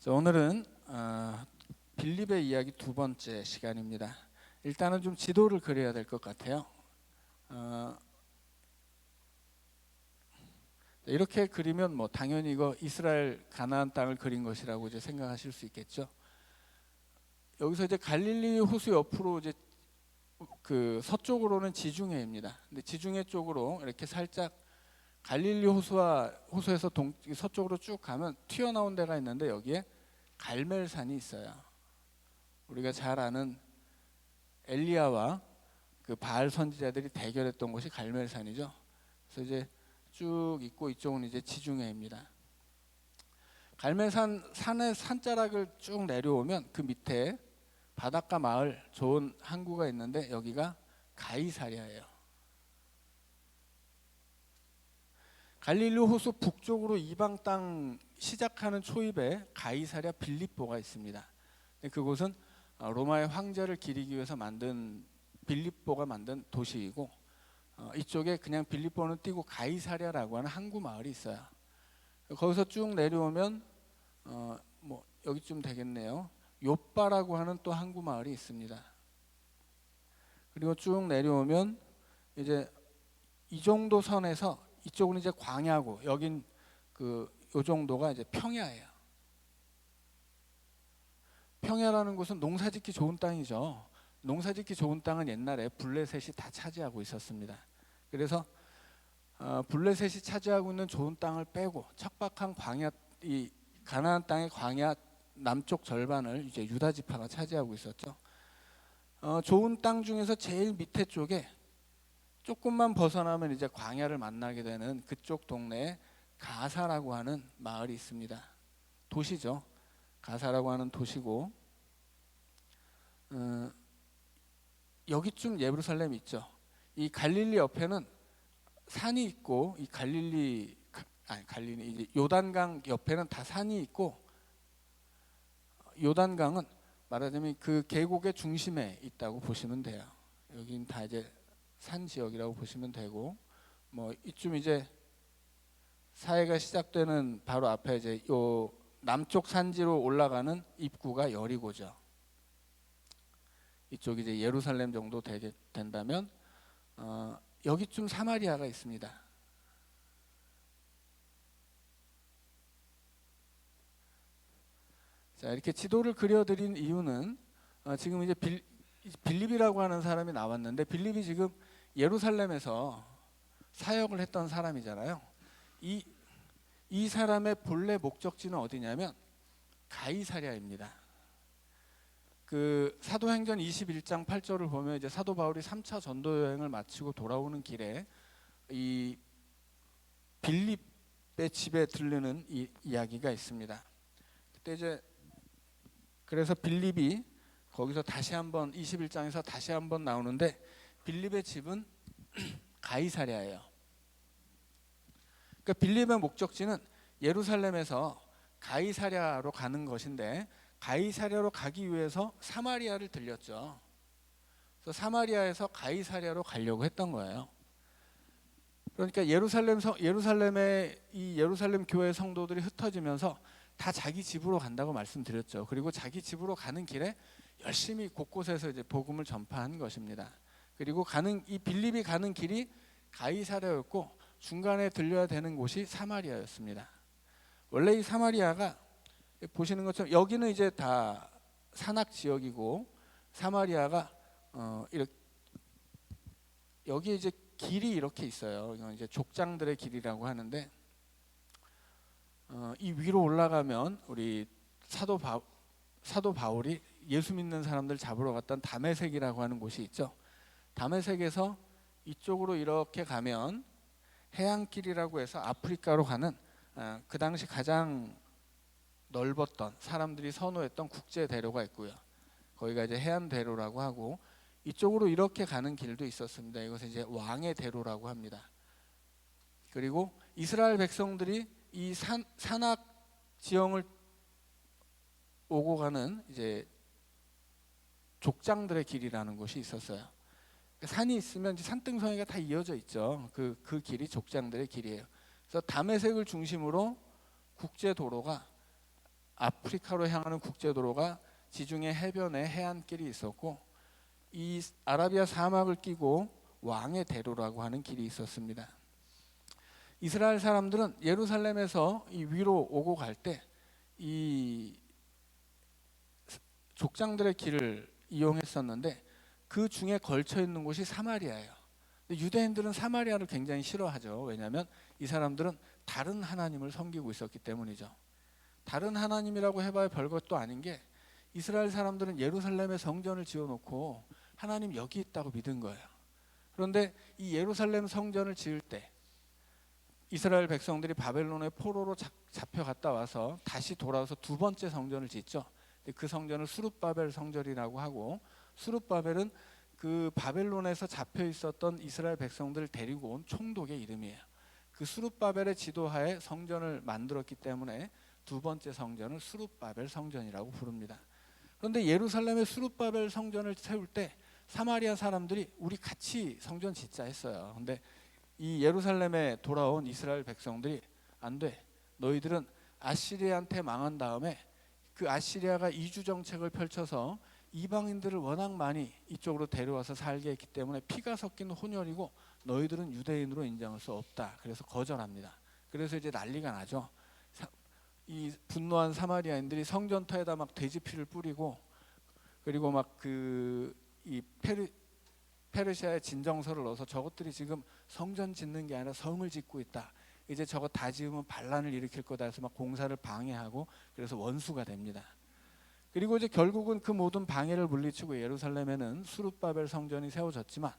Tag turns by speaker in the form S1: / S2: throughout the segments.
S1: 자, 오늘은 빌립의 이야기 두 번째 시간입니다. 일단은 좀 지도를 그려야 될 것 같아요. 이렇게 그리면 뭐 당연히 이거 이스라엘 가나안 땅을 그린 것이라고 이제 생각하실 수 있겠죠. 여기서 이제 갈릴리 호수 옆으로 이제 그 서쪽으로는 지중해입니다. 근데 지중해 쪽으로 이렇게 살짝 갈릴리 호수에서 서쪽으로 쭉 가면 튀어나온 데가 있는데 여기에 갈멜산이 있어요. 우리가 잘 아는 엘리야와 그 바알 선지자들이 대결했던 곳이 갈멜산이죠. 그래서 이제 쭉 있고 이쪽은 이제 지중해입니다. 갈멜산 산의 산자락을 쭉 내려오면 그 밑에 바닷가 마을 좋은 항구가 있는데 여기가 가이사랴예요. 갈릴리 호수 북쪽으로 이방 땅 시작하는 초입에 가이사랴 빌립보가 있습니다. 그곳은 로마의 황제를 기리기 위해서 만든 빌립보가 만든 도시이고, 이쪽에 그냥 빌립보는 띄고 가이사랴라고 하는 항구 마을이 있어요. 거기서 쭉 내려오면 뭐 여기쯤 되겠네요. 요빠라고 하는 또 항구 마을이 있습니다. 그리고 쭉 내려오면 이제 이 정도 선에서 이쪽은 이제 광야고 여긴 요 정도가 이제 평야예요. 평야라는 곳은 농사짓기 좋은 땅이죠. 농사짓기 좋은 땅은 옛날에 블레셋이 다 차지하고 있었습니다. 그래서 블레셋이 차지하고 있는 좋은 땅을 빼고 척박한 광야, 이 가나안 땅의 광야 남쪽 절반을 이제 유다 지파가 차지하고 있었죠. 좋은 땅 중에서 제일 밑에 쪽에 조금만 벗어나면 이제 광야를 만나게 되는 그쪽 동네에 가사라고 하는 마을이 있습니다. 도시죠. 가사라고 하는 도시고, 여기쯤 예루살렘이 있죠. 이 갈릴리 옆에는 산이 있고, 이 갈릴리 이제 요단강 옆에는 다 산이 있고, 요단강은 말하자면 그 계곡의 중심에 있다고 보시면 돼요. 여긴 다 이제 산 지역이라고 보시면 되고, 뭐 이쯤 이제 사해가 시작되는 바로 앞에 이제 요 남쪽 산지로 올라가는 입구가 여리고죠. 이쪽이 이제 예루살렘 정도 되게 된다면 여기쯤 사마리아가 있습니다. 자, 이렇게 지도를 그려드린 이유는 지금 이제 빌립이라고 하는 사람이 나왔는데, 빌립이 지금 예루살렘에서 사역을 했던 사람이잖아요. 이 사람의 본래 목적지는 어디냐면 가이사랴입니다. 그 사도행전 21장 8절을 보면 이제 사도 바울이 3차 전도 여행을 마치고 돌아오는 길에 이 빌립의 집에 들르는 이 이야기가 있습니다. 그때 이제 그래서 빌립이 거기서 다시 한번 21장에서 다시 한번 나오는데, 빌립의 집은 가이사랴예요. 그러니까 빌립의 목적지는 예루살렘에서 가이사랴로 가는 것인데, 가이사랴로 가기 위해서 사마리아를 들렸죠. 그래서 사마리아에서 가이사랴로 가려고 했던 거예요. 그러니까 예루살렘의 이 예루살렘 교회 성도들이 흩어지면서 다 자기 집으로 간다고 말씀드렸죠. 그리고 자기 집으로 가는 길에 열심히 곳곳에서 이제 복음을 전파한 것입니다. 그리고 이 빌립이 가는 길이 가이사랴였고 중간에 들려야 되는 곳이 사마리아였습니다. 원래 이 사마리아가 보시는 것처럼 여기는 이제 다 산악 지역이고, 사마리아가 이렇게 여기 이제 길이 이렇게 있어요. 이건 이제 족장들의 길이라고 하는데, 이 위로 올라가면 우리 사도 바울이 예수 믿는 사람들 잡으러 갔던 다메섹이라고 하는 곳이 있죠. 다메섹에서 이쪽으로 이렇게 가면 해안길이라고 해서 아프리카로 가는 그 당시 가장 넓었던, 사람들이 선호했던 국제 대로가 있고요. 거기가 이제 해안대로라고 하고, 이쪽으로 이렇게 가는 길도 있었습니다. 이것은 이제 왕의 대로라고 합니다. 그리고 이스라엘 백성들이 이 산악 지형을 오고 가는 이제 족장들의 길이라는 곳이 있었어요. 산이 있으면 산등성이가 다 이어져 있죠. 그 길이 족장들의 길이에요. 그래서 다메섹을 중심으로 국제 도로가 아프리카로 향하는 국제도로가 지중해 해변에 해안길이 있었고, 이 아라비아 사막을 끼고 왕의 대로라고 하는 길이 있었습니다. 이스라엘 사람들은 예루살렘에서 이 위로 오고 갈 때 이 족장들의 길을 이용했었는데, 그 중에 걸쳐 있는 곳이 사마리아예요. 유대인들은 사마리아를 굉장히 싫어하죠. 왜냐하면 이 사람들은 다른 하나님을 섬기고 있었기 때문이죠. 다른 하나님이라고 해봐야 별것도 아닌 게, 이스라엘 사람들은 예루살렘에 성전을 지어놓고 하나님 여기 있다고 믿은 거예요. 그런데 이 예루살렘 성전을 지을 때 이스라엘 백성들이 바벨론의 포로로 잡혀갔다 와서 다시 돌아와서 두 번째 성전을 짓죠. 그 성전을 수룹바벨 성전이라고 하고, 수룹바벨은 그 바벨론에서 잡혀 있었던 이스라엘 백성들을 데리고 온 총독의 이름이에요. 그 수룹바벨의 지도하에 성전을 만들었기 때문에 두 번째 성전을 수룹바벨 성전이라고 부릅니다. 그런데 예루살렘의 수룹바벨 성전을 세울 때 사마리아 사람들이 우리 같이 성전 짓자 했어요. 근데 이 예루살렘에 돌아온 이스라엘 백성들이 안 돼. 너희들은 아시리아한테 망한 다음에 그 아시리아가 이주 정책을 펼쳐서 이방인들을 워낙 많이 이쪽으로 데려와서 살게 했기 때문에 피가 섞인 혼혈이고 너희들은 유대인으로 인정할 수 없다. 그래서 거절합니다. 그래서 이제 난리가 나죠. 이 분노한 사마리아인들이 성전터에다 막 돼지 피를 뿌리고, 그리고 막 이 페르시아의 진정서를 넣어서 저것들이 지금 성전 짓는 게 아니라 성을 짓고 있다. 이제 저거 다 지으면 반란을 일으킬 거다 해서 막 공사를 방해하고, 그래서 원수가 됩니다. 그리고 이제 결국은 그 모든 방해를 물리치고 예루살렘에는 수룹바벨 성전이 세워졌지만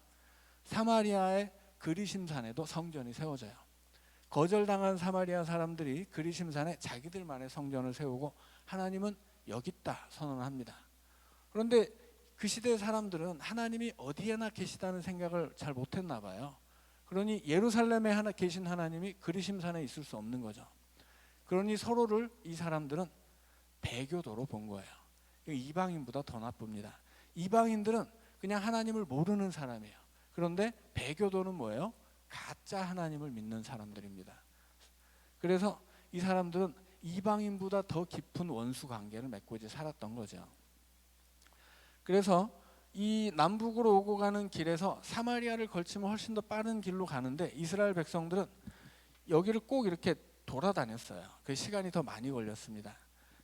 S1: 사마리아의 그리심산에도 성전이 세워져요. 거절당한 사마리아 사람들이 그리심산에 자기들만의 성전을 세우고 하나님은 여기 있다 선언합니다. 그런데 그 시대 사람들은 하나님이 어디에나 계시다는 생각을 잘 못했나 봐요. 그러니 예루살렘에 계신 하나님이 그리심산에 있을 수 없는 거죠. 그러니 서로를 이 사람들은 배교도로 본 거예요. 이방인보다 더 나쁩니다. 이방인들은 그냥 하나님을 모르는 사람이에요. 그런데 배교도는 뭐예요? 가짜 하나님을 믿는 사람들입니다. 그래서 이 사람들은 이방인보다 더 깊은 원수 관계를 맺고 이제 살았던 거죠. 그래서 이 남북으로 오고 가는 길에서 사마리아를 걸치면 훨씬 더 빠른 길로 가는데 이스라엘 백성들은 여기를 꼭 이렇게 돌아다녔어요. 그 시간이 더 많이 걸렸습니다.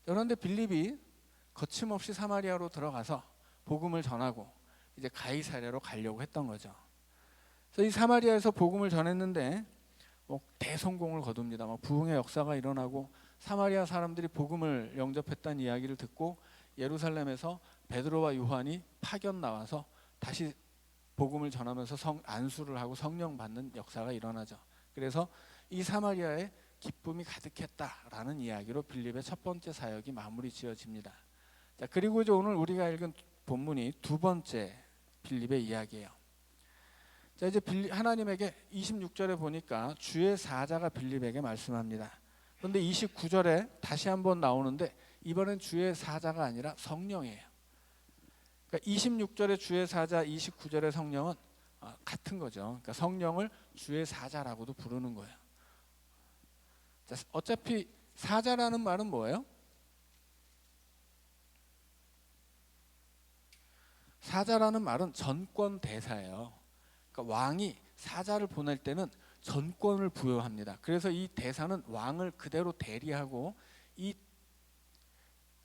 S1: 그런데 빌립이 거침없이 사마리아로 들어가서 복음을 전하고 이제 가이사랴로 가려고 했던 거죠. 그래서 이 사마리아에서 복음을 전했는데 대성공을 거둡니다. 부흥의 역사가 일어나고 사마리아 사람들이 복음을 영접했다는 이야기를 듣고 예루살렘에서 베드로와 요한이 파견 나와서 다시 복음을 전하면서 안수를 하고 성령 받는 역사가 일어나죠. 그래서 이 사마리아에 기쁨이 가득했다라는 이야기로 빌립의 첫 번째 사역이 마무리 지어집니다. 자, 그리고 이제 오늘 우리가 읽은 본문이 두 번째 빌립의 이야기예요. 자, 이제 하나님에게 26절에 보니까 주의 사자가 빌립에게 말씀합니다. 그런데 29절에 다시 한번 나오는데 이번엔 주의 사자가 아니라 성령이에요. 그러니까 26절의 주의 사자, 29절의 성령은 같은 거죠. 그러니까 성령을 주의 사자라고도 부르는 거예요. 자, 어차피 사자라는 말은 뭐예요? 사자라는 말은 전권 대사예요. 그러니까 왕이 사자를 보낼 때는 전권을 부여합니다. 그래서 이 대사는 왕을 그대로 대리하고 이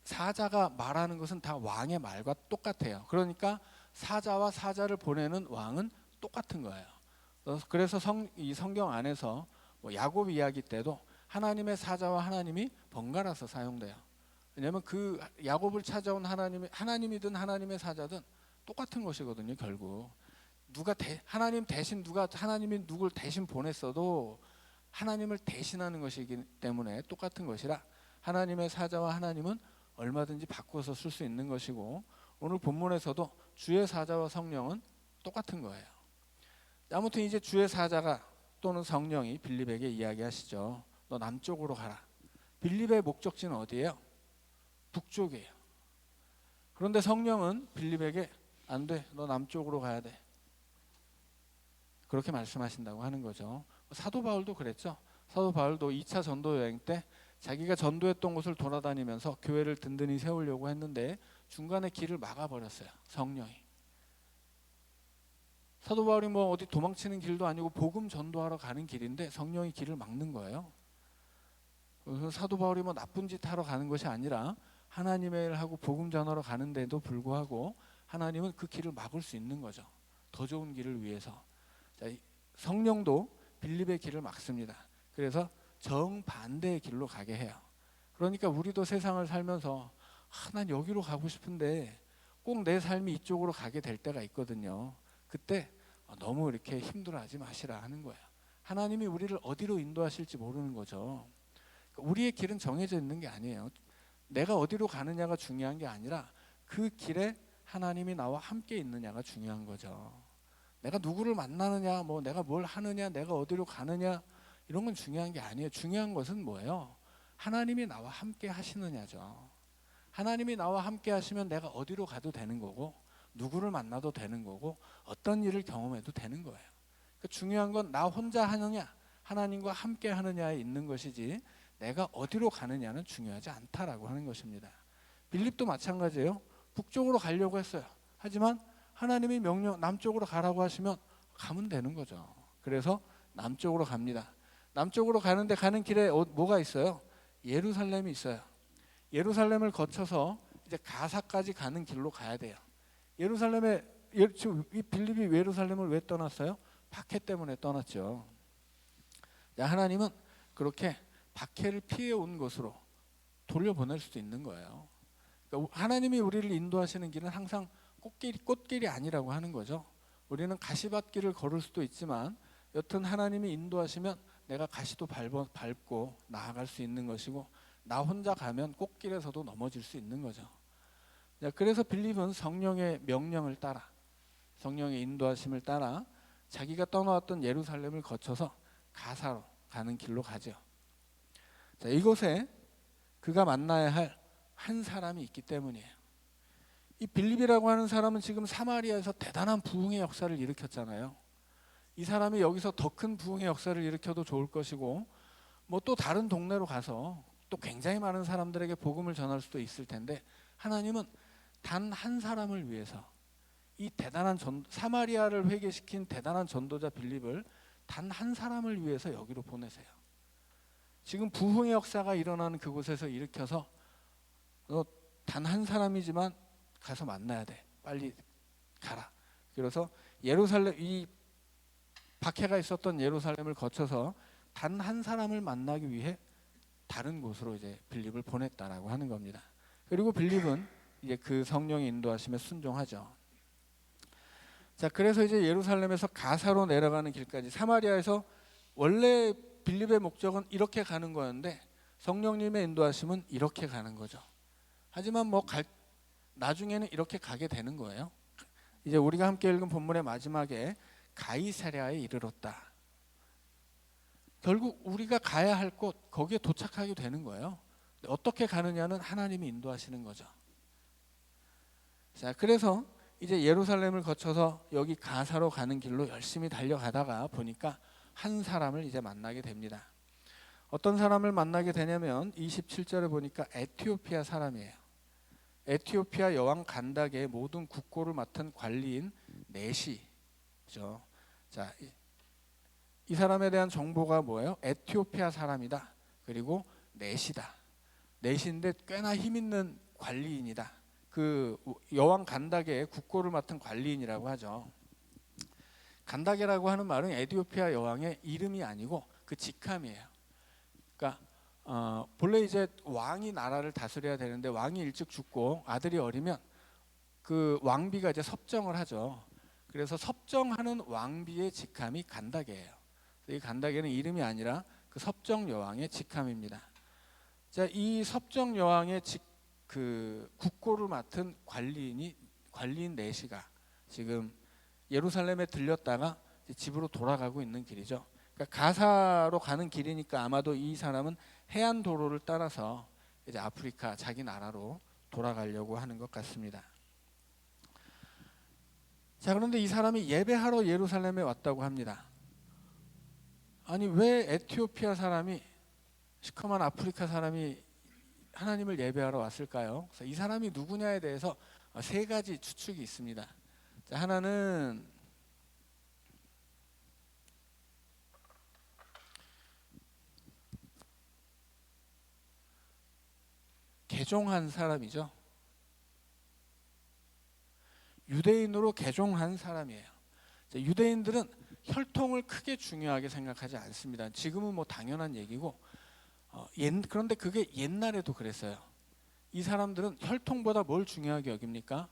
S1: 사자가 말하는 것은 다 왕의 말과 똑같아요. 그러니까 사자와 사자를 보내는 왕은 똑같은 거예요. 그래서 이 성경 안에서 야곱 이야기 때도 하나님의 사자와 하나님이 번갈아서 사용돼요. 왜냐하면 그 야곱을 찾아온 하나님이든 하나님의 사자든 똑같은 것이거든요. 결국 하나님 대신 하나님이 누굴 대신 보냈어도 하나님을 대신하는 것이기 때문에 똑같은 것이라 하나님의 사자와 하나님은 얼마든지 바꿔서 쓸 수 있는 것이고, 오늘 본문에서도 주의 사자와 성령은 똑같은 거예요. 아무튼 이제 주의 사자가 또는 성령이 빌립에게 이야기하시죠. 너 남쪽으로 가라. 빌립의 목적지는 어디예요? 북쪽이에요. 그런데 성령은 빌립에게 안 돼. 너 남쪽으로 가야 돼. 그렇게 말씀하신다고 하는 거죠. 사도 바울도 그랬죠. 사도 바울도 2차 전도 여행 때 자기가 전도했던 곳을 돌아다니면서 교회를 든든히 세우려고 했는데 중간에 길을 막아버렸어요. 성령이. 사도 바울이 뭐 어디 도망치는 길도 아니고 복음 전도하러 가는 길인데 성령이 길을 막는 거예요. 그래서 사도 바울이 뭐 나쁜 짓 하러 가는 것이 아니라 하나님의 일 하고 복음 전하러 가는데도 불구하고 하나님은 그 길을 막을 수 있는 거죠. 더 좋은 길을 위해서. 자, 성령도 빌립의 길을 막습니다. 그래서 정반대의 길로 가게 해요. 그러니까 우리도 세상을 살면서 난 여기로 가고 싶은데 꼭 내 삶이 이쪽으로 가게 될 때가 있거든요. 그때 너무 이렇게 힘들어하지 마시라 하는 거예요. 하나님이 우리를 어디로 인도하실지 모르는 거죠. 우리의 길은 정해져 있는 게 아니에요. 내가 어디로 가느냐가 중요한 게 아니라 그 길에 하나님이 나와 함께 있느냐가 중요한 거죠. 내가 누구를 만나느냐, 뭐 내가 뭘 하느냐, 내가 어디로 가느냐 이런 건 중요한 게 아니에요. 중요한 것은 뭐예요? 하나님이 나와 함께 하시느냐죠. 하나님이 나와 함께 하시면 내가 어디로 가도 되는 거고 누구를 만나도 되는 거고 어떤 일을 경험해도 되는 거예요. 그러니까 중요한 건 나 혼자 하느냐 하나님과 함께 하느냐에 있는 것이지 내가 어디로 가느냐는 중요하지 않다라고 하는 것입니다. 빌립도 마찬가지예요. 북쪽으로 가려고 했어요. 하지만 하나님이 명령 남쪽으로 가라고 하시면 가면 되는 거죠. 그래서 남쪽으로 갑니다. 남쪽으로 가는데 가는 길에 뭐가 있어요? 예루살렘이 있어요. 예루살렘을 거쳐서 이제 가사까지 가는 길로 가야 돼요. 예루살렘에 지금 이 빌립이 예루살렘을 왜 떠났어요? 박해 때문에 떠났죠. 하나님은 그렇게 박해를 피해 온 곳으로 돌려보낼 수도 있는 거예요. 그러니까 하나님이 우리를 인도하시는 길은 항상 꽃길이 아니라고 하는 거죠. 우리는 가시밭길을 걸을 수도 있지만 여튼 하나님이 인도하시면 내가 가시도 밟고 나아갈 수 있는 것이고 나 혼자 가면 꽃길에서도 넘어질 수 있는 거죠. 그래서 빌립은 성령의 명령을 따라 성령의 인도하심을 따라 자기가 떠나왔던 예루살렘을 거쳐서 가사로 가는 길로 가죠. 자, 이곳에 그가 만나야 할 한 사람이 있기 때문이에요. 이 빌립이라고 하는 사람은 지금 사마리아에서 대단한 부흥의 역사를 일으켰잖아요. 이 사람이 여기서 더 큰 부흥의 역사를 일으켜도 좋을 것이고 뭐 또 다른 동네로 가서 또 굉장히 많은 사람들에게 복음을 전할 수도 있을 텐데 하나님은 단 한 사람을 위해서 이 대단한 사마리아를 회개시킨 대단한 전도자 빌립을 단 한 사람을 위해서 여기로 보내세요. 지금 부흥의 역사가 일어나는 그곳에서 일으켜서 너 단 한 사람이지만 가서 만나야 돼. 빨리 가라. 그래서 예루살렘 이 박해가 있었던 예루살렘을 거쳐서 단 한 사람을 만나기 위해 다른 곳으로 이제 빌립을 보냈다라고 하는 겁니다. 그리고 빌립은 이제 그 성령의 인도하심에 순종하죠. 자, 그래서 이제 예루살렘에서 가사로 내려가는 길까지 사마리아에서 원래 빌립의 목적은 이렇게 가는 거였는데 성령님의 인도하심은 이렇게 가는 거죠. 하지만 나중에는 이렇게 가게 되는 거예요. 이제 우리가 함께 읽은 본문의 마지막에 가이사랴에 이르렀다. 결국 우리가 가야 할 곳 거기에 도착하게 되는 거예요. 어떻게 가느냐는 하나님이 인도하시는 거죠. 자, 그래서 이제 예루살렘을 거쳐서 여기 가사로 가는 길로 열심히 달려가다가 보니까 한 사람을 이제 만나게 됩니다. 어떤 사람을 만나게 되냐면 27절에 보니까 에티오피아 사람이에요. 에티오피아 여왕 간닥의 모든 국고를 맡은 관리인 네시죠. 자, 이 사람에 대한 정보가 뭐예요? 에티오피아 사람이다. 그리고 네시다. 네시인데 꽤나 힘 있는 관리인이다. 그 여왕 간닥의 국고를 맡은 관리인이라고 하죠. 간닥이라고 하는 말은 에티오피아 여왕의 이름이 아니고 그 직함이에요. 그러니까 본래 이제 왕이 나라를 다스려야 되는데 왕이 일찍 죽고 아들이 어리면 그 왕비가 이제 섭정을 하죠. 그래서 섭정하는 왕비의 직함이 간닥이에요. 이 간닥에는 이름이 아니라 그 섭정 여왕의 직함입니다. 자, 이 섭정 여왕의 그 국고를 맡은 관리인 네시가 지금 예루살렘에 들렸다가 집으로 돌아가고 있는 길이죠. 그러니까 가사로 가는 길이니까 아마도 이 사람은 해안 도로를 따라서 이제 아프리카 자기 나라로 돌아가려고 하는 것 같습니다. 자, 그런데 이 사람이 예배하러 예루살렘에 왔다고 합니다. 아니 왜 에티오피아 사람이 시커먼 아프리카 사람이 하나님을 예배하러 왔을까요? 그래서 이 사람이 누구냐에 대해서 세 가지 추측이 있습니다. 자, 하나는 개종한 사람이죠. 유대인으로 개종한 사람이에요. 자, 유대인들은 혈통을 크게 중요하게 생각하지 않습니다. 지금은 뭐 당연한 얘기고, 그런데 그게 옛날에도 그랬어요. 이 사람들은 혈통보다 뭘 중요하게 여깁니까?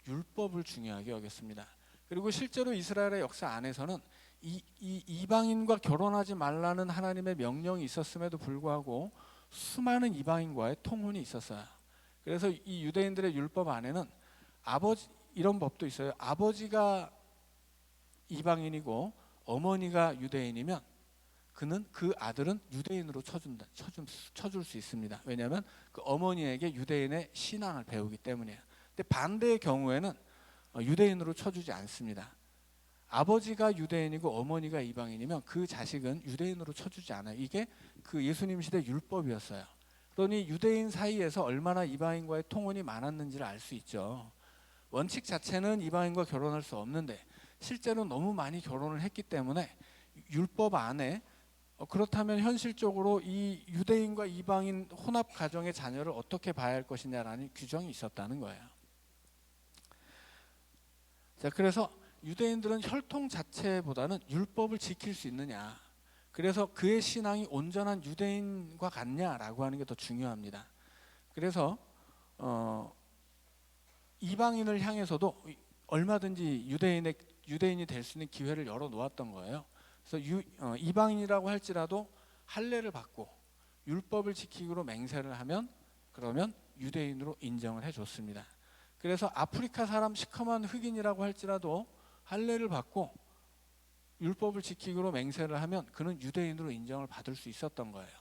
S1: 율법을 중요하게 여겼습니다. 그리고 실제로 이스라엘의 역사 안에서는 이방인과 결혼하지 말라는 하나님의 명령이 있었음에도 불구하고 수많은 이방인과의 통혼이 있었어요. 그래서 이 유대인들의 율법 안에는 이런 법도 있어요. 아버지가 이방인이고 어머니가 유대인이면 그 아들은 유대인으로 쳐줄 수 있습니다. 왜냐하면 그 어머니에게 유대인의 신앙을 배우기 때문이에요. 근데 반대의 경우에는 유대인으로 쳐주지 않습니다. 아버지가 유대인이고 어머니가 이방인이면 그 자식은 유대인으로 쳐주지 않아요. 이게 그 예수님 시대 율법이었어요. 그러니 유대인 사이에서 얼마나 이방인과의 통혼이 많았는지를 알 수 있죠. 원칙 자체는 이방인과 결혼할 수 없는데 실제로 너무 많이 결혼을 했기 때문에 율법 안에 그렇다면 현실적으로 이 유대인과 이방인 혼합 가정의 자녀를 어떻게 봐야 할 것이냐라는 규정이 있었다는 거예요. 자, 그래서 유대인들은 혈통 자체보다는 율법을 지킬 수 있느냐, 그래서 그의 신앙이 온전한 유대인과 같냐라고 하는 게 더 중요합니다. 그래서 이방인을 향해서도 얼마든지 유대인이 될 수 있는 기회를 열어 놓았던 거예요. 그래서 이방인이라고 할지라도 할례를 받고 율법을 지키기로 맹세를 하면 그러면 유대인으로 인정을 해줬습니다. 그래서 아프리카 사람 시커먼 흑인이라고 할지라도 할례를 받고 율법을 지키기로 맹세를 하면 그는 유대인으로 인정을 받을 수 있었던 거예요.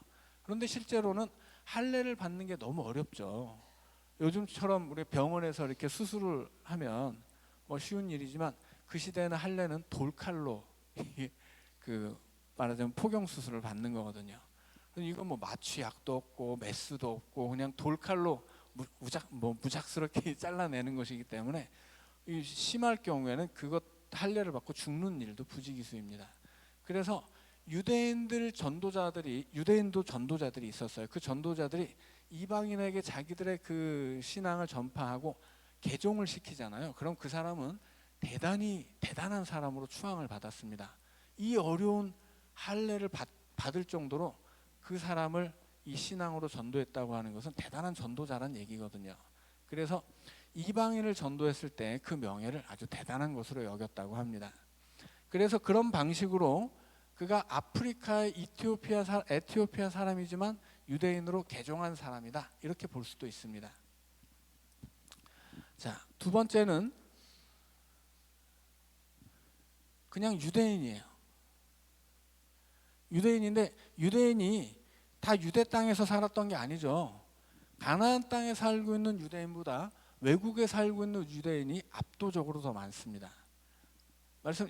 S1: 그런데 실제로는 할례를 받는 게 너무 어렵죠. 요즘처럼 우리 병원에서 이렇게 수술을 하면 뭐 쉬운 일이지만 그 시대에는 할례는 돌칼로 그 말하자면 포경 수술을 받는 거거든요. 이건 뭐 마취약도 없고 메스도 없고 그냥 돌칼로 무작스럽게 잘라내는 것이기 때문에 심할 경우에는 그것 할례를 받고 죽는 일도 부지기수입니다. 그래서 유대인도 전도자들이 있었어요. 그 전도자들이 이방인에게 자기들의 그 신앙을 전파하고 개종을 시키잖아요. 그럼 그 사람은 대단한 사람으로 추앙을 받았습니다. 이 어려운 할례를 받을 정도로 그 사람을 이 신앙으로 전도했다고 하는 것은 대단한 전도자란 얘기거든요. 그래서 이방인을 전도했을 때 그 명예를 아주 대단한 것으로 여겼다고 합니다. 그래서 그런 방식으로 그가 아프리카의 에티오피아 사람이지만 유대인으로 개종한 사람이다, 이렇게 볼 수도 있습니다. 자, 두 번째는 그냥 유대인이에요. 유대인인데 유대인이 다 유대 땅에서 살았던 게 아니죠. 가나안 땅에 살고 있는 유대인보다 외국에 살고 있는 유대인이 압도적으로 더 많습니다.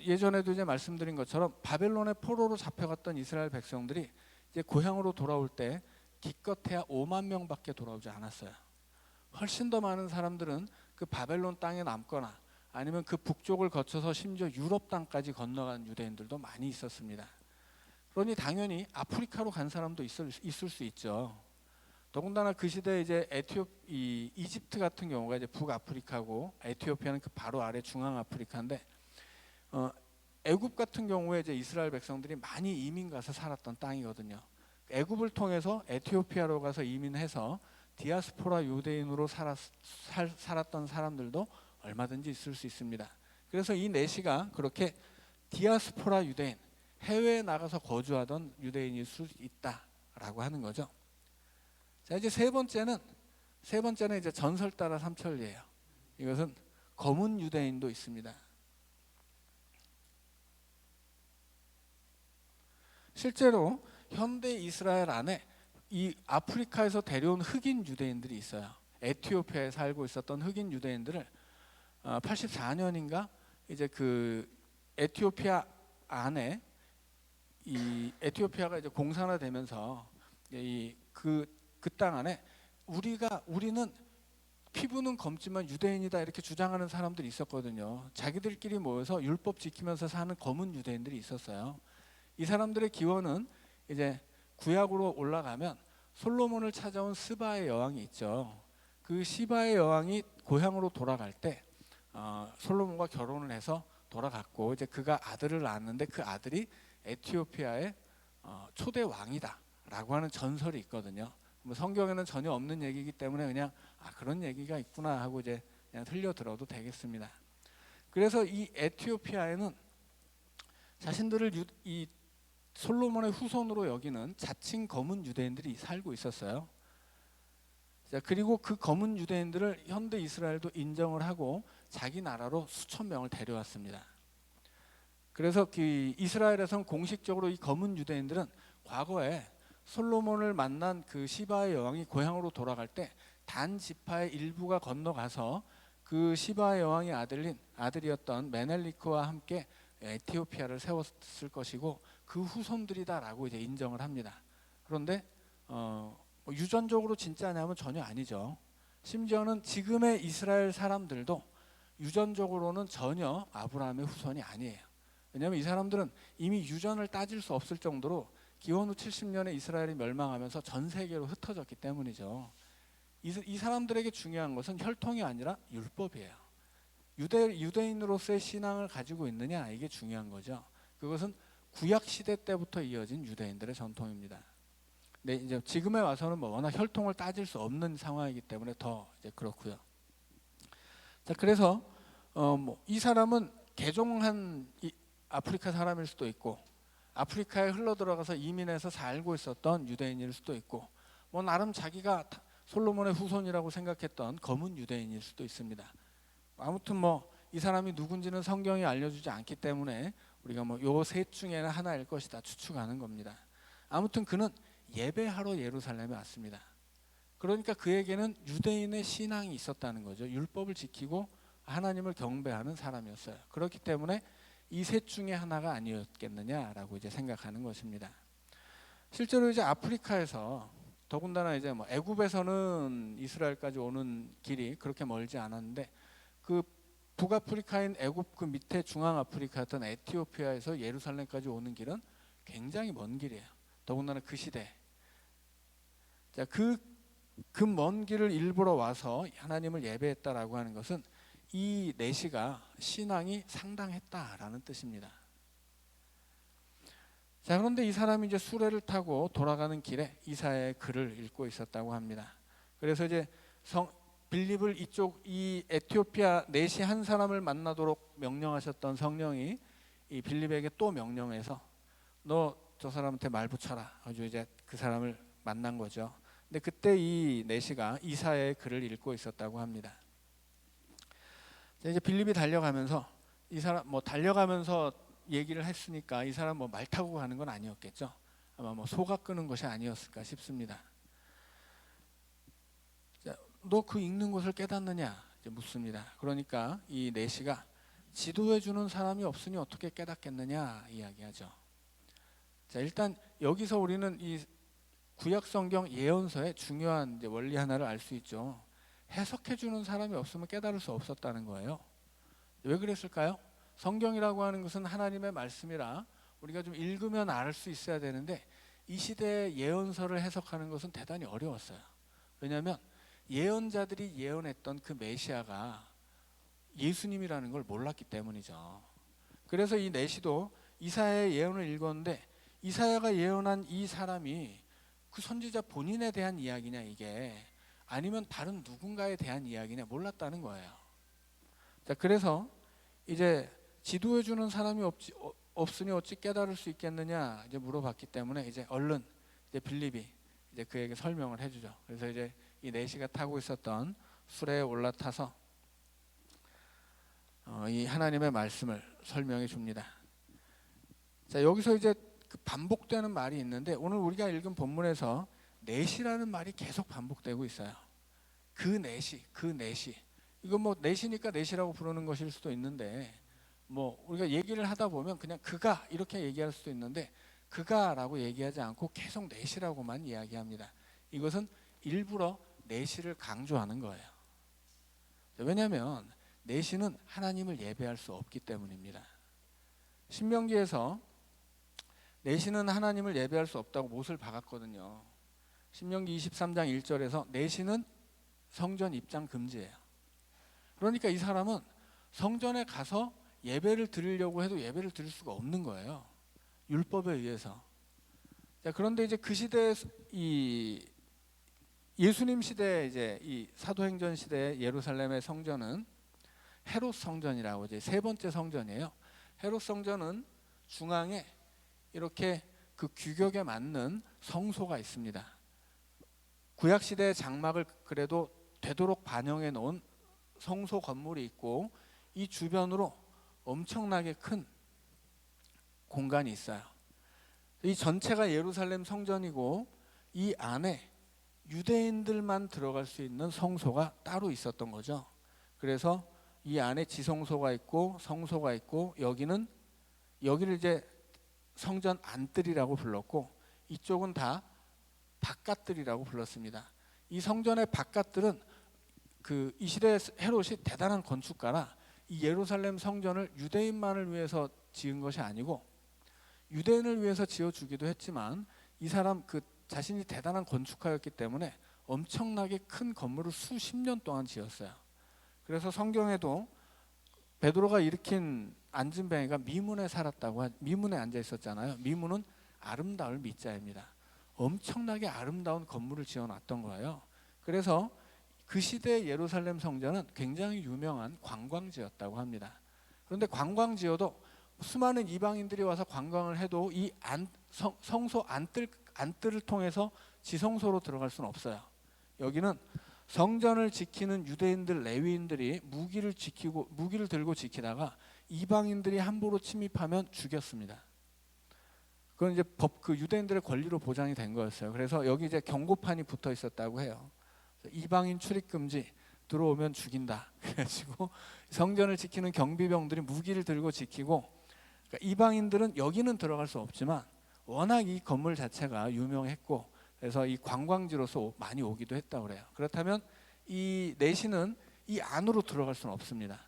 S1: 예전에도 이제 말씀드린 것처럼 바벨론의 포로로 잡혀갔던 이스라엘 백성들이 이제 고향으로 돌아올 때 기껏해야 5만 명밖에 돌아오지 않았어요. 훨씬 더 많은 사람들은 그 바벨론 땅에 남거나 아니면 그 북쪽을 거쳐서 심지어 유럽 땅까지 건너간 유대인들도 많이 있었습니다. 그러니 당연히 아프리카로 간 사람도 있을 수 있죠. 더군다나 그 시대에 이제 이집트 같은 경우가 이제 북아프리카고 에티오피아는 그 바로 아래 중앙아프리카인데 애굽 같은 경우에 이제 이스라엘 백성들이 많이 이민 가서 살았던 땅이거든요. 애굽을 통해서 에티오피아로 가서 이민해서 디아스포라 유대인으로 살았던 사람들도 얼마든지 있을 수 있습니다. 그래서 이 내시가 그렇게 디아스포라 유대인, 해외에 나가서 거주하던 유대인일 수 있다라고 하는 거죠. 자, 이제 세 번째는 이제 전설 따라 삼천리예요. 이것은 검은 유대인도 있습니다. 실제로 현대 이스라엘 안에 이 아프리카에서 데려온 흑인 유대인들이 있어요. 에티오피아에 살고 있었던 흑인 유대인들을 84년인가 이제 그 에티오피아 안에 이 에티오피아가 이제 공산화되면서 그 땅 안에 우리는 피부는 검지만 유대인이다 이렇게 주장하는 사람들이 있었거든요. 자기들끼리 모여서 율법 지키면서 사는 검은 유대인들이 있었어요. 이 사람들의 기원은 이제 구약으로 올라가면 솔로몬을 찾아온 스바의 여왕이 있죠. 그 시바의 여왕이 고향으로 돌아갈 때 솔로몬과 결혼을 해서 돌아갔고 이제 그가 아들을 낳았는데 그 아들이 에티오피아의 초대 왕이다라고 하는 전설이 있거든요. 뭐 성경에는 전혀 없는 얘기이기 때문에 그냥 그런 얘기가 있구나 하고 이제 그냥 흘려 들어도 되겠습니다. 그래서 이 에티오피아에는 자신들을 이 솔로몬의 후손으로 여기는 자칭 검은 유대인들이 살고 있었어요. 자, 그리고 그 검은 유대인들을 현대 이스라엘도 인정을 하고 자기 나라로 수천 명을 데려왔습니다. 그래서 이스라엘에선 공식적으로 이 검은 유대인들은 과거에 솔로몬을 만난 그 시바의 여왕이 고향으로 돌아갈 때 단 지파의 일부가 건너가서 그 시바의 여왕의 아들이었던 메넬리크와 함께 에티오피아를 세웠을 것이고 그 후손들이다라고 이제 인정을 합니다. 그런데 유전적으로 진짜냐면 전혀 아니죠. 심지어는 지금의 이스라엘 사람들도 유전적으로는 전혀 아브라함의 후손이 아니에요. 왜냐하면 이 사람들은 이미 유전을 따질 수 없을 정도로 기원 후 70년에 이스라엘이 멸망하면서 전 세계로 흩어졌기 때문이죠. 이 사람들에게 중요한 것은 혈통이 아니라 율법이에요. 유대인으로서의 신앙을 가지고 있느냐 이게 중요한 거죠. 그것은 구약 시대 때부터 이어진 유대인들의 전통입니다. 근데 이제 지금에 와서는 뭐 워낙 혈통을 따질 수 없는 상황이기 때문에 더 이제 그렇고요. 자, 그래서 이 사람은 개종한 아프리카 사람일 수도 있고 아프리카에 흘러 들어가서 이민해서 살고 있었던 유대인일 수도 있고 뭐 나름 자기가 솔로몬의 후손이라고 생각했던 검은 유대인일 수도 있습니다. 아무튼 뭐 이 사람이 누군지는 성경이 알려주지 않기 때문에 우리가 뭐 요 셋 중에는 하나일 것이다 추측하는 겁니다. 아무튼 그는 예배하러 예루살렘에 왔습니다. 그러니까 그에게는 유대인의 신앙이 있었다는 거죠. 율법을 지키고 하나님을 경배하는 사람이었어요. 그렇기 때문에 이 셋 중에 하나가 아니었겠느냐라고 이제 생각하는 것입니다. 실제로 이제 아프리카에서 더군다나 이제 뭐 애굽에서는 이스라엘까지 오는 길이 그렇게 멀지 않았는데 그 북아프리카인 애굽 그 밑에 중앙아프리카였던 에티오피아에서 예루살렘까지 오는 길은 굉장히 먼 길이에요. 더군다나 그 시대. 자, 그 먼 길을 일부러 와서 하나님을 예배했다라고 하는 것은 이 내시가 신앙이 상당했다라는 뜻입니다. 자, 그런데 이 사람이 이제 수레를 타고 돌아가는 길에 이사야의 글을 읽고 있었다고 합니다. 그래서 이제 빌립을 이 에티오피아 내시 한 사람을 만나도록 명령하셨던 성령이 이 빌립에게 또 명령해서 너 저 사람한테 말 붙여라. 아주 이제 그 사람을 만난 거죠. 근데 그때 이 내시가 이사야의 글을 읽고 있었다고 합니다. 자, 이제 빌립이 달려가면서 이 사람 뭐 달려가면서 얘기를 했으니까 이 사람 뭐 말 타고 가는 건 아니었겠죠. 아마 뭐 소가 끄는 것이 아니었을까 싶습니다. 너 그 읽는 것을 깨닫느냐 이제 묻습니다. 그러니까 이 내시가 지도해 주는 사람이 없으니 어떻게 깨닫겠느냐 이야기하죠. 자, 일단 여기서 우리는 이 구약 성경 예언서의 중요한 이제 원리 하나를 알 수 있죠. 해석해 주는 사람이 없으면 깨달을 수 없었다는 거예요. 왜 그랬을까요? 성경이라고 하는 것은 하나님의 말씀이라 우리가 좀 읽으면 알 수 있어야 되는데 이 시대의 예언서를 해석하는 것은 대단히 어려웠어요. 왜냐하면 예언자들이 예언했던 그 메시아가 예수님이라는 걸 몰랐기 때문이죠. 그래서 이 내시도 이사야의 예언을 읽었는데 이사야가 예언한 이 사람이 그 선지자 본인에 대한 이야기냐 이게 아니면 다른 누군가에 대한 이야기냐 몰랐다는 거예요. 자, 그래서 이제 지도해 주는 사람이 없으니 어찌 깨달을 수 있겠느냐 이제 물어봤기 때문에 이제 얼른 이제 빌립이 이제 그에게 설명을 해주죠. 그래서 이제 이 내시가 타고 있었던 수레에 올라타서 이 하나님의 말씀을 설명해 줍니다. 자, 여기서 이제 그 반복되는 말이 있는데 오늘 우리가 읽은 본문에서 내시라는 말이 계속 반복되고 있어요. 그 내시. 이거 뭐 내시니까 내시라고 부르는 것일 수도 있는데 뭐 우리가 얘기를 하다 보면 그냥 그가 이렇게 얘기할 수도 있는데 그가라고 얘기하지 않고 계속 내시라고만 이야기합니다. 이것은 일부러 내시를 강조하는 거예요. 왜냐하면 내시는 하나님을 예배할 수 없기 때문입니다. 신명기에서 내시는 하나님을 예배할 수 없다고 못을 박았거든요. 신명기 23장 1절에서 내시는 성전 입장 금지예요. 그러니까 이 사람은 성전에 가서 예배를 드리려고 해도 예배를 드릴 수가 없는 거예요. 율법에 의해서. 자, 그런데 이제 그 시대에 이 예수님 시대 이제 이 사도행전 시대 예루살렘의 성전은 헤롯 성전이라고 이제 세 번째 성전이에요. 헤롯 성전은 중앙에 이렇게 그 규격에 맞는 성소가 있습니다. 구약 시대의 장막을 그래도 되도록 반영해 놓은 성소 건물이 있고 이 주변으로 엄청나게 큰 공간이 있어요. 이 전체가 예루살렘 성전이고 이 안에 유대인들만 들어갈 수 있는 성소가 따로 있었던 거죠. 그래서 이 안에 지성소가 있고 성소가 있고 여기를 이제 성전 안뜰이라고 불렀고 이쪽은 다 바깥뜰이라고 불렀습니다. 이 성전의 바깥뜰은 이 시대 헤롯이 대단한 건축가라 이 예루살렘 성전을 유대인만을 위해서 지은 것이 아니고 유대인을 위해서 지어주기도 했지만 이 사람 자신이 대단한 건축가였기 때문에 엄청나게 큰 건물을 수십 년 동안 지었어요. 그래서 성경에도 베드로가 일으킨 안진뱅이가 미문에 미문에 앉아 있었잖아요. 미문은 아름다울 미자입니다. 엄청나게 아름다운 건물을 지어놨던 거예요. 그래서 그 시대의 예루살렘 성전은 굉장히 유명한 관광지였다고 합니다. 그런데 관광지여도 수많은 이방인들이 와서 관광을 해도 이 성소 안뜰을 통해서 지성소로 들어갈 수는 없어요. 여기는 성전을 지키는 유대인들 레위인들이 무기를 들고 지키다가 이방인들이 함부로 침입하면 죽였습니다. 그건 이제 유대인들의 권리로 보장이 된 거였어요. 그래서 여기 이제 경고판이 붙어 있었다고 해요. 이방인 출입 금지, 들어오면 죽인다. 그래가지고 성전을 지키는 경비병들이 무기를 들고 지키고, 그러니까 이방인들은 여기는 들어갈 수 없지만 워낙 이 건물 자체가 유명했고 그래서 이 관광지로서 많이 오기도 했다고 그래요. 그렇다면 이 내시는 이 안으로 들어갈 수는 없습니다.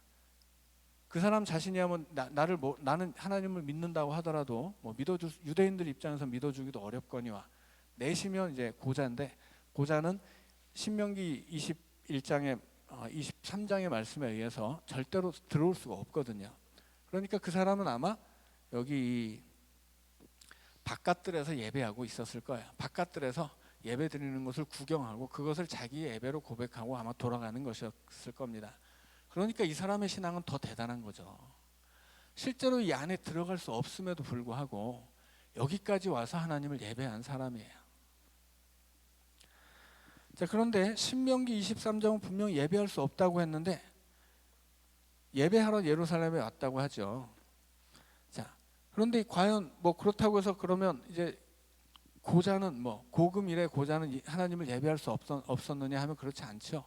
S1: 그 사람 자신이야 나는 하나님을 믿는다고 하더라도 유대인들 입장에서 믿어주기도 어렵거니와 내시면 이제 고자인데 고자는 신명기 21장의 23장의 말씀에 의해서 절대로 들어올 수가 없거든요. 그러니까 그 사람은 아마 여기 바깥들에서 예배하고 있었을 거예요. 바깥들에서 예배 드리는 것을 구경하고 그것을 자기의 예배로 고백하고 아마 돌아가는 것이었을 겁니다. 그러니까 이 사람의 신앙은 더 대단한 거죠. 실제로 이 안에 들어갈 수 없음에도 불구하고 여기까지 와서 하나님을 예배한 사람이에요. 자, 그런데 신명기 23장은 분명히 예배할 수 없다고 했는데 예배하러 예루살렘에 왔다고 하죠. 자, 그런데 과연 그렇다고 해서 그러면 이제 고자는 고금일에 고자는 하나님을 예배할 수 없었느냐 하면 그렇지 않죠.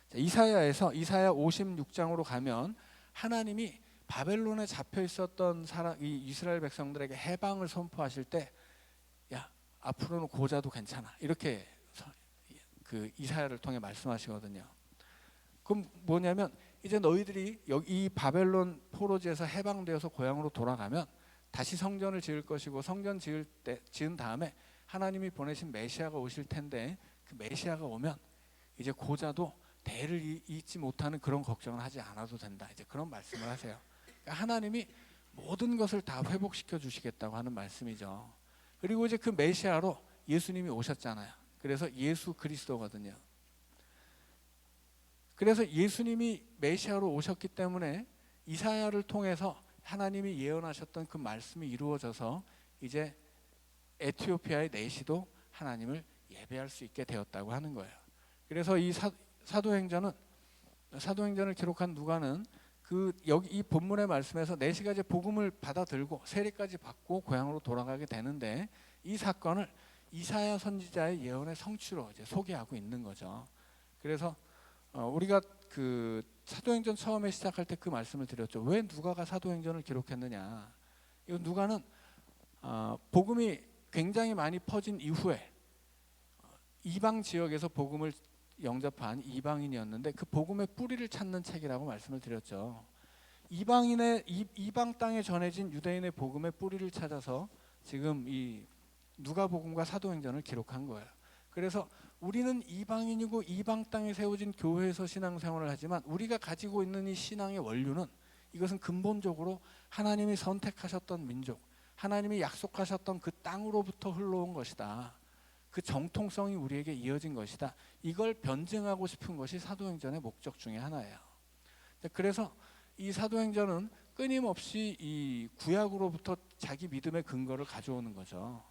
S1: 자, 이사야 56장으로 가면 하나님이 바벨론에 잡혀 있었던 이 이스라엘 백성들에게 해방을 선포하실 때, 야, 앞으로는 고자도 괜찮아. 이렇게 이사야를 통해 말씀하시거든요. 그럼 뭐냐면 이제 너희들이 이 바벨론 포로지에서 해방되어서 고향으로 돌아가면 다시 성전을 지을 것이고 성전 지은 다음에 하나님이 보내신 메시아가 오실 텐데 그 메시아가 오면 이제 고자도 대를 잇지 못하는 그런 걱정을 하지 않아도 된다. 이제 그런 말씀을 하세요. 그러니까 하나님이 모든 것을 다 회복시켜 주시겠다고 하는 말씀이죠. 그리고 이제 그 메시아로 예수님이 오셨잖아요. 그래서 예수 그리스도거든요. 그래서 예수님이 메시아로 오셨기 때문에 이사야를 통해서 하나님이 예언하셨던 그 말씀이 이루어져서 이제 에티오피아의 내시도 하나님을 예배할 수 있게 되었다고 하는 거예요. 그래서 이 사도행전을 기록한 누가는 여기 이 본문의 말씀에서 내시가 이제 복음을 받아들고 세례까지 받고 고향으로 돌아가게 되는데 이 사건을 이사야 선지자의 예언의 성취로 이제 소개하고 있는 거죠. 그래서 우리가 사도행전 처음에 시작할 때 그 말씀을 드렸죠. 왜 누가가 사도행전을 기록했느냐? 이거 누가는 복음이 굉장히 많이 퍼진 이후에 이방 지역에서 복음을 영접한 이방인이었는데 그 복음의 뿌리를 찾는 책이라고 말씀을 드렸죠. 이방 땅에 전해진 유대인의 복음의 뿌리를 찾아서 지금 이 누가복음과 사도행전을 기록한 거예요. 그래서 우리는 이방인이고 이방 땅에 세워진 교회에서 신앙생활을 하지만 우리가 가지고 있는 이 신앙의 원류는 이것은 근본적으로 하나님이 선택하셨던 민족, 하나님이 약속하셨던 그 땅으로부터 흘러온 것이다. 그 정통성이 우리에게 이어진 것이다. 이걸 변증하고 싶은 것이 사도행전의 목적 중에 하나예요. 그래서 이 사도행전은 끊임없이 이 구약으로부터 자기 믿음의 근거를 가져오는 거죠.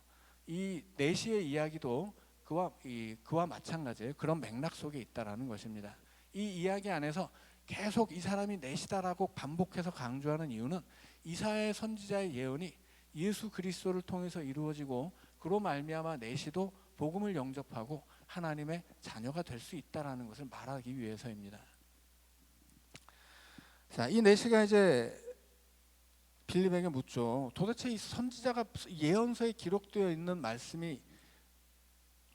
S1: 이 내시의 이야기도 그와 마찬가지예요. 그런 맥락 속에 있다라는 것입니다. 이 이야기 안에서 계속 이 사람이 내시다라고 반복해서 강조하는 이유는 이사야 선지자의 예언이 예수 그리스도를 통해서 이루어지고 그로 말미암아 내시도 복음을 영접하고 하나님의 자녀가 될 수 있다라는 것을 말하기 위해서입니다. 자, 이 내시가 이제 빌립에게 묻죠. 도대체 이 선지자가 예언서에 기록되어 있는 말씀이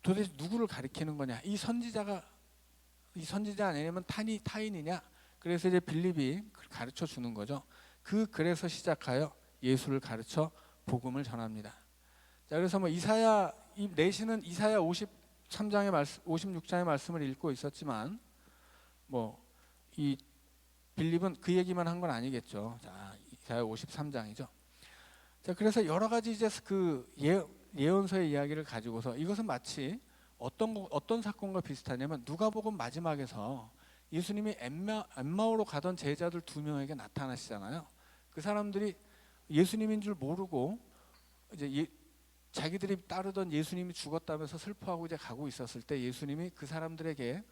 S1: 도대체 누구를 가리키는 거냐? 이 선지자 아니면 타인이냐? 그래서 이제 빌립이 가르쳐 주는 거죠. 그 글에서 시작하여 예수를 가르쳐 복음을 전합니다. 자, 그래서 뭐 이 내시는 이사야 53장의 56장의 말씀을 읽고 있었지만 뭐 이 빌립은 그 얘기만 한 건 아니겠죠. 자, 이사야 53장이죠. 자, 그래서 여러 가지 이제 그 예언서의 이야기를 가지고서 이것은 마치 어떤 사건과 비슷하냐면 누가복음 마지막에서 예수님이 엠마오로 가던 제자들 2명에게 나타나시잖아요. 그 사람들이 예수님인 줄 모르고 이제 자기들이 따르던 예수님이 죽었다면서 슬퍼하고 이제 가고 있었을 때 예수님이 그 사람들에게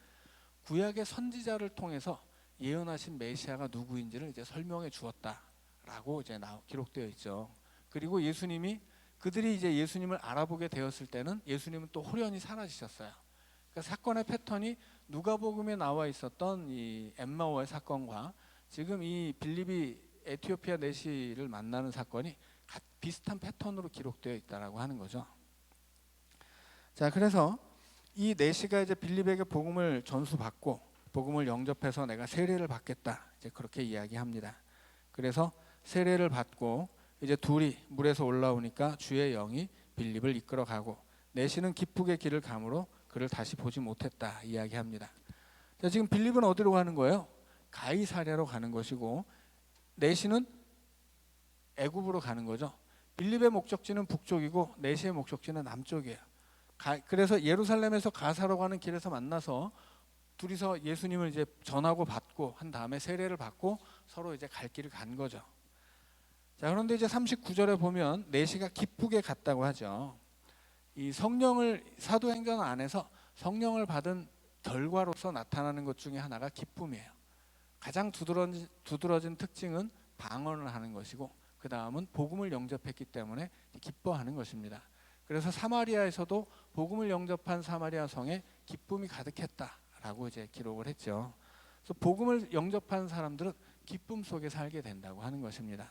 S1: 구약의 선지자를 통해서 예언하신 메시아가 누구인지를 이제 설명해 주었다라고 이제 기록되어 있죠. 그리고 그들이 이제 예수님을 알아보게 되었을 때는 예수님은 또 홀연히 사라지셨어요. 그러니까 사건의 패턴이 누가복음에 나와 있었던 이 엠마오의 사건과 지금 이 빌립이 에티오피아 내시를 만나는 사건이 비슷한 패턴으로 기록되어 있다라고 하는 거죠. 자, 그래서 이 내시가 이제 빌립에게 복음을 전수받고 복음을 영접해서 내가 세례를 받겠다 이제 그렇게 이야기합니다. 그래서 세례를 받고 이제 둘이 물에서 올라오니까 주의 영이 빌립을 이끌어가고 내시는 기쁘게 길을 가므로 그를 다시 보지 못했다 이야기합니다. 자, 지금 빌립은 어디로 가는 거예요? 가이사랴로 가는 것이고 내시는 애굽으로 가는 거죠. 빌립의 목적지는 북쪽이고 내시의 목적지는 남쪽이에요. 그래서 예루살렘에서 가사로 가는 길에서 만나서 둘이서 예수님을 이제 전하고 받고 한 다음에 세례를 받고 서로 이제 갈 길을 간 거죠. 자, 그런데 이제 39절에 보면 내시가 기쁘게 갔다고 하죠. 이 사도행전 안에서 성령을 받은 결과로서 나타나는 것 중에 하나가 기쁨이에요. 가장 두드러진 특징은 방언을 하는 것이고 그 다음은 복음을 영접했기 때문에 기뻐하는 것입니다. 그래서 사마리아에서도 복음을 영접한 사마리아 성에 기쁨이 가득했다라고 이제 기록을 했죠. 그래서 복음을 영접한 사람들은 기쁨 속에 살게 된다고 하는 것입니다.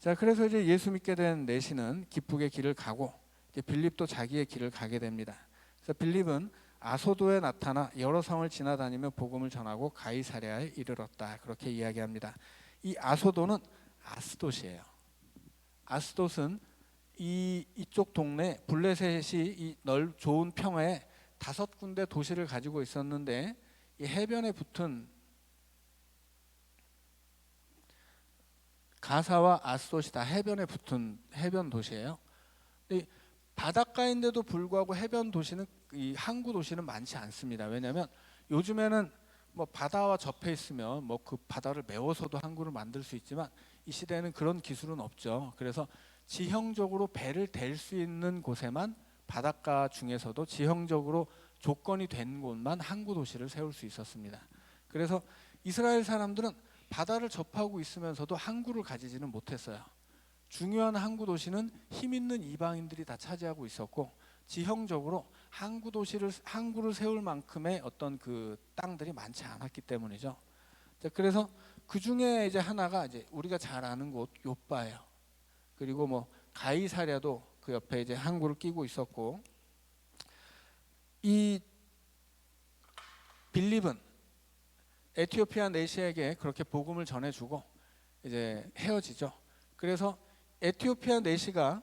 S1: 자, 그래서 이제 예수 믿게 된 내시는 기쁘게 길을 가고 이제 빌립도 자기의 길을 가게 됩니다. 그래서 빌립은 아소도에 나타나 여러 성을 지나다니며 복음을 전하고 가이사랴에 이르렀다 그렇게 이야기합니다. 이 아소도는 아스돗이에요. 아스돗은 이쪽 동네 블레셋이 이 좋은 평화에 5군데 도시를 가지고 있었는데 이 해변에 붙은 가사와 아스돗이 다 해변에 붙은 해변 도시예요. 바닷가인데도 불구하고 해변 도시는 이 항구 도시는 많지 않습니다. 왜냐하면 요즘에는 뭐 바다와 접해 있으면 뭐 그 바다를 메워서도 항구를 만들 수 있지만 이 시대에는 그런 기술은 없죠. 그래서 지형적으로 배를 댈 수 있는 곳에만 바닷가 중에서도 지형적으로 조건이 된 곳만 항구 도시를 세울 수 있었습니다. 그래서 이스라엘 사람들은 바다를 접하고 있으면서도 항구를 가지지는 못했어요. 중요한 항구 도시는 힘 있는 이방인들이 다 차지하고 있었고 지형적으로 항구를 세울 만큼의 어떤 그 땅들이 많지 않았기 때문이죠. 그래서 그 중에 이제 하나가 이제 우리가 잘 아는 곳 요빠예요. 그리고 뭐 가이사랴도 그 옆에 이제 항구를 끼고 있었고, 이 빌립은 에티오피아 내시에게 그렇게 복음을 전해주고 이제 헤어지죠. 그래서 에티오피아 내시가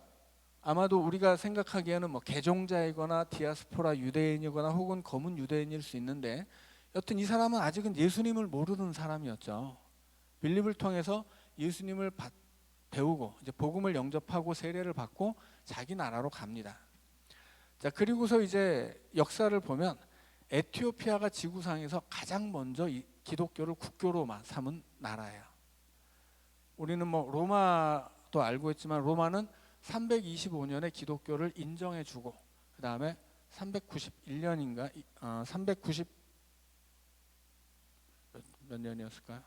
S1: 아마도 우리가 생각하기에는 뭐 개종자이거나 디아스포라 유대인이거나 혹은 검은 유대인일 수 있는데, 여튼 이 사람은 아직은 예수님을 모르는 사람이었죠. 빌립을 통해서 예수님을 배우고 이제 복음을 영접하고 세례를 받고 자기 나라로 갑니다. 자, 그리고서 이제 역사를 보면 에티오피아가 지구상에서 가장 먼저 이 기독교를 국교로 삼은 나라예요. 우리는 뭐 로마도 알고 있지만 로마는 325년에 기독교를 인정해주고 그 다음에 391년인가 390 몇 년이었을까요?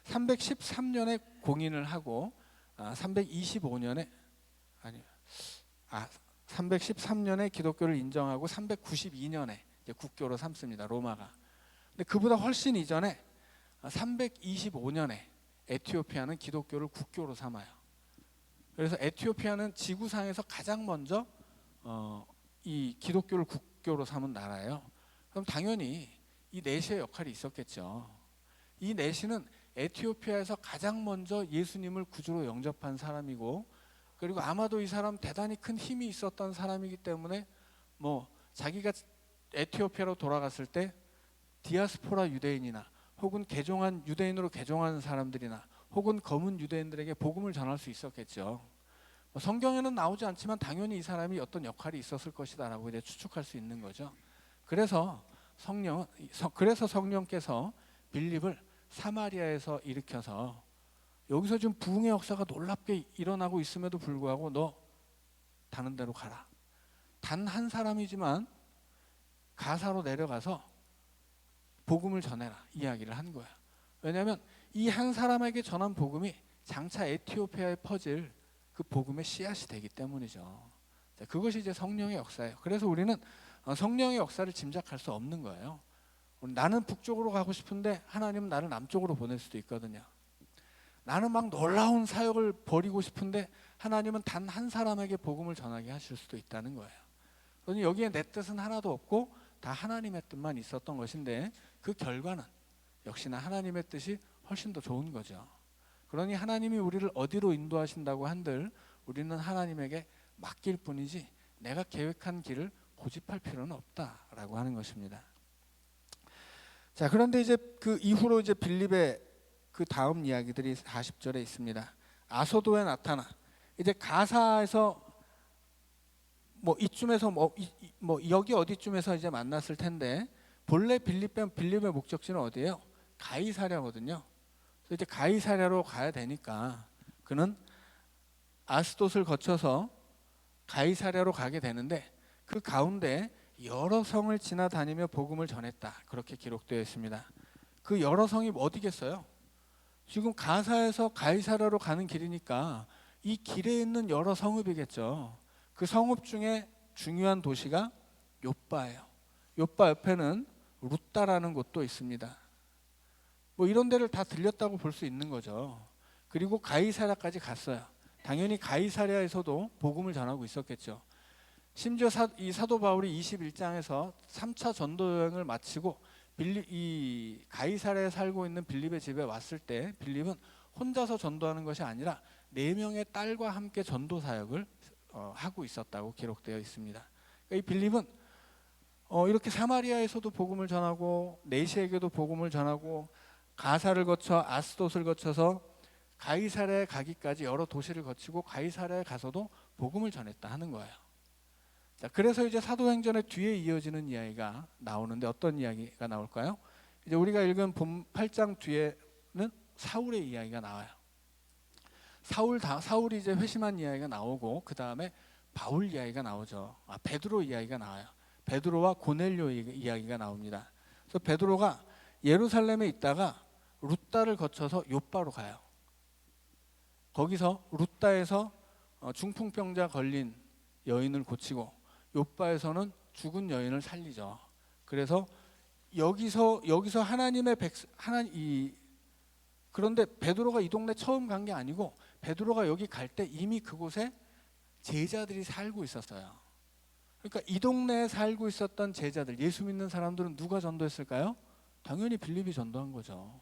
S1: 313년에 공인을 하고 325년에 313년에 기독교를 인정하고 392년에 이제 국교로 삼습니다. 로마가. 근데 그보다 훨씬 이전에 325년에 에티오피아는 기독교를 국교로 삼아요. 그래서 에티오피아는 지구상에서 가장 먼저 이 기독교를 국교로 삼은 나라예요. 그럼 당연히 이 내시의 역할이 있었겠죠. 이 내시는 에티오피아에서 가장 먼저 예수님을 구주로 영접한 사람이고, 그리고 아마도 이 사람 대단히 큰 힘이 있었던 사람이기 때문에 뭐 자기가 에티오피아로 돌아갔을 때 디아스포라 유대인이나 혹은 유대인으로 개종한 사람들이나 혹은 검은 유대인들에게 복음을 전할 수 있었겠죠. 성경에는 나오지 않지만 당연히 이 사람이 어떤 역할이 있었을 것이다라고 이제 추측할 수 있는 거죠. 그래서 성령께서 빌립을 사마리아에서 일으켜서 여기서 지금 부흥의 역사가 놀랍게 일어나고 있음에도 불구하고 너 다른 데로 가라. 단 한 사람이지만 가사로 내려가서 복음을 전해라 이야기를 한 거야. 왜냐하면 이 한 사람에게 전한 복음이 장차 에티오피아에 퍼질 그 복음의 씨앗이 되기 때문이죠. 그것이 이제 성령의 역사예요. 그래서 우리는 성령의 역사를 짐작할 수 없는 거예요. 나는 북쪽으로 가고 싶은데 하나님은 나를 남쪽으로 보낼 수도 있거든요. 나는 막 놀라운 사역을 벌이고 싶은데 하나님은 단 한 사람에게 복음을 전하게 하실 수도 있다는 거예요. 그러니 여기에 내 뜻은 하나도 없고 다 하나님의 뜻만 있었던 것인데 그 결과는 역시나 하나님의 뜻이 훨씬 더 좋은 거죠. 그러니 하나님이 우리를 어디로 인도하신다고 한들 우리는 하나님에게 맡길 뿐이지 내가 계획한 길을 고집할 필요는 없다라고 하는 것입니다. 자, 그런데 이제 그 이후로 이제 빌립의 그 다음 이야기들이 40절에 있습니다. 아소도에 나타나 이제 가사에서 뭐 이쯤에서 뭐 여기 어디쯤에서 이제 만났을 텐데 본래 빌립의 목적지는 어디예요? 가이사랴거든요. 그래서 이제 가이사랴로 가야 되니까 그는 아스돗을 거쳐서 가이사랴로 가게 되는데 그 가운데 여러 성을 지나다니며 복음을 전했다. 그렇게 기록되어 있습니다. 그 여러 성이 어디겠어요? 지금 가사에서 가이사랴로 가는 길이니까 이 길에 있는 여러 성읍이겠죠. 그 성읍 중에 중요한 도시가 욥바예요. 욥바 옆에는 루따라는 곳도 있습니다. 뭐 이런 데를 다 들렸다고 볼 수 있는 거죠. 그리고 가이사랴까지 갔어요. 당연히 가이사랴에서도 복음을 전하고 있었겠죠. 심지어 이 사도 바울이 21장에서 3차 전도 여행을 마치고 이 가이사랴에 살고 있는 빌립의 집에 왔을 때 빌립은 혼자서 전도하는 것이 아니라 4명의 딸과 함께 전도 사역을 하고 있었다고 기록되어 있습니다. 그러니까 이 빌립은 이렇게 사마리아에서도 복음을 전하고 내시에게도 복음을 전하고 가사를 거쳐 아스돗을 거쳐서 가이사랴에 가기까지 여러 도시를 거치고 가이사랴에 가서도 복음을 전했다 하는 거예요. 자, 그래서 이제 사도행전의 뒤에 이어지는 이야기가 나오는데 어떤 이야기가 나올까요? 이제 우리가 읽은 본 8장 뒤에는 사울의 이야기가 나와요. 사울이 이제 회심한 이야기가 나오고 그 다음에 바울 이야기가 나오죠. 베드로 이야기가 나와요. 베드로와 고넬료 이야기가 나옵니다. 그래서 베드로가 예루살렘에 있다가 루따를 거쳐서 욥바로 가요. 거기서 루따에서 중풍병자 걸린 여인을 고치고 욥바에서는 죽은 여인을 살리죠. 그래서 여기서 하나님의 그런데 베드로가 이 동네 처음 간 게 아니고 베드로가 여기 갈 때 이미 그곳에 제자들이 살고 있었어요. 그러니까 이 동네에 살고 있었던 제자들, 예수 믿는 사람들은 누가 전도했을까요? 당연히 빌립이 전도한 거죠.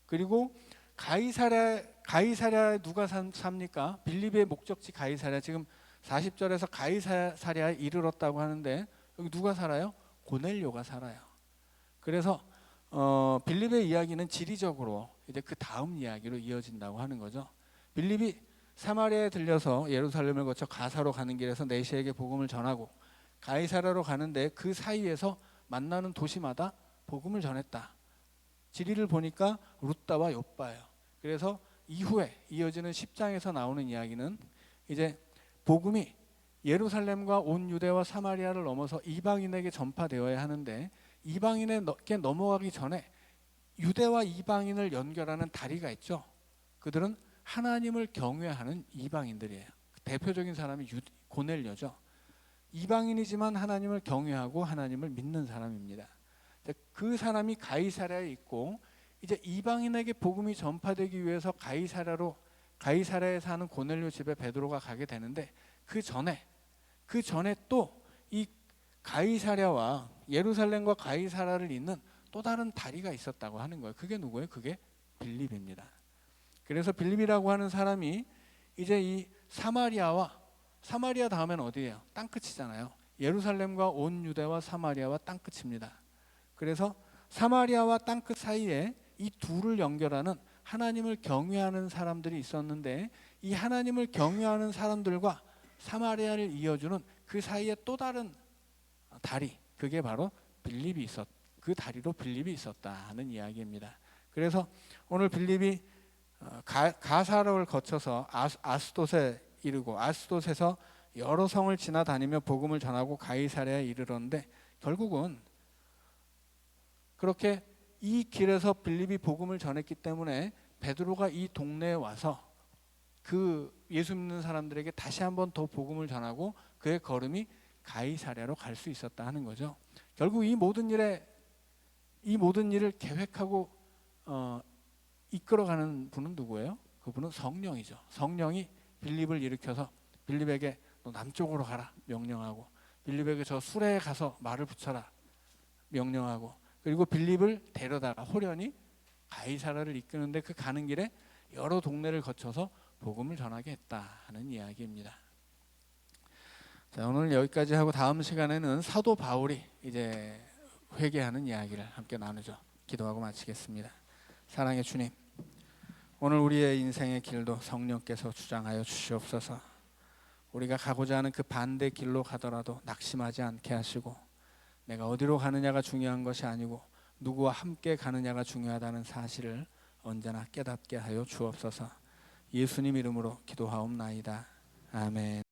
S1: 그리고 가이사랴에 누가 삽니까? 빌립의 목적지 가이사랴. 지금 40절에서 가이사랴에 이르렀다고 하는데 여기 누가 살아요? 고넬료가 살아요. 그래서 빌립의 이야기는 지리적으로 이제 그 다음 이야기로 이어진다고 하는 거죠. 빌립이 사마리아에 들려서 예루살렘을 거쳐 가사로 가는 길에서 내시에게 복음을 전하고 가이사랴로 가는데 그 사이에서 만나는 도시마다 복음을 전했다. 지리를 보니까 루다와 욥바예요. 그래서 이후에 이어지는 10장에서 나오는 이야기는 이제 복음이 예루살렘과 온 유대와 사마리아를 넘어서 이방인에게 전파되어야 하는데 이방인에게 넘어가기 전에 유대와 이방인을 연결하는 다리가 있죠. 그들은 하나님을 경외하는 이방인들이에요. 대표적인 사람이 고넬료죠. 이방인이지만 하나님을 경외하고 하나님을 믿는 사람입니다. 그 사람이 가이사랴에 있고 이제 이방인에게 복음이 전파되기 위해서 가이사랴에 사는 고넬료 집에 베드로가 가게 되는데 그 전에 또 이 가이사랴와 예루살렘과 가이사랴를 잇는 또 다른 다리가 있었다고 하는 거예요. 그게 누구예요? 그게 빌립입니다. 그래서 빌립이라고 하는 사람이 이제 이 사마리아 다음에는 어디예요? 땅끝이잖아요. 예루살렘과 온 유대와 사마리아와 땅끝입니다. 그래서 사마리아와 땅끝 사이에 이 둘을 연결하는 하나님을 경외하는 사람들이 있었는데 이 하나님을 경외하는 사람들과 사마리아를 이어주는 그 사이에 또 다른 다리, 그게 바로 그 다리로 빌립이 있었다 하는 이야기입니다. 그래서 오늘 빌립이 가사를 거쳐서 아스돗에 이르고 아스돗에서 여러 성을 지나다니며 복음을 전하고 가이사랴에 이르렀는데 결국은 그렇게 이 길에서 빌립이 복음을 전했기 때문에 베드로가 이 동네에 와서 그 예수 믿는 사람들에게 다시 한번 더 복음을 전하고 그의 걸음이 가이사랴로 갈 수 있었다 하는 거죠. 결국 이 모든 일을 계획하고 이끌어가는 분은 누구예요? 그분은 성령이죠. 성령이 빌립을 일으켜서 빌립에게 너 남쪽으로 가라 명령하고 빌립에게 저 수레에 가서 말을 붙여라 명령하고 그리고 빌립을 데려다가 호련히 가이사랴를 이끄는데 그 가는 길에 여러 동네를 거쳐서 복음을 전하게 했다 하는 이야기입니다. 자, 오늘 여기까지 하고 다음 시간에는 사도 바울이 이제 회개하는 이야기를 함께 나누죠. 기도하고 마치겠습니다. 사랑의 주님, 오늘 우리의 인생의 길도 성령께서 주장하여 주시옵소서. 우리가 가고자 하는 그 반대 길로 가더라도 낙심하지 않게 하시고 내가 어디로 가느냐가 중요한 것이 아니고 누구와 함께 가느냐가 중요하다는 사실을 언제나 깨닫게 하여 주옵소서. 예수님 이름으로 기도하옵나이다. 아멘.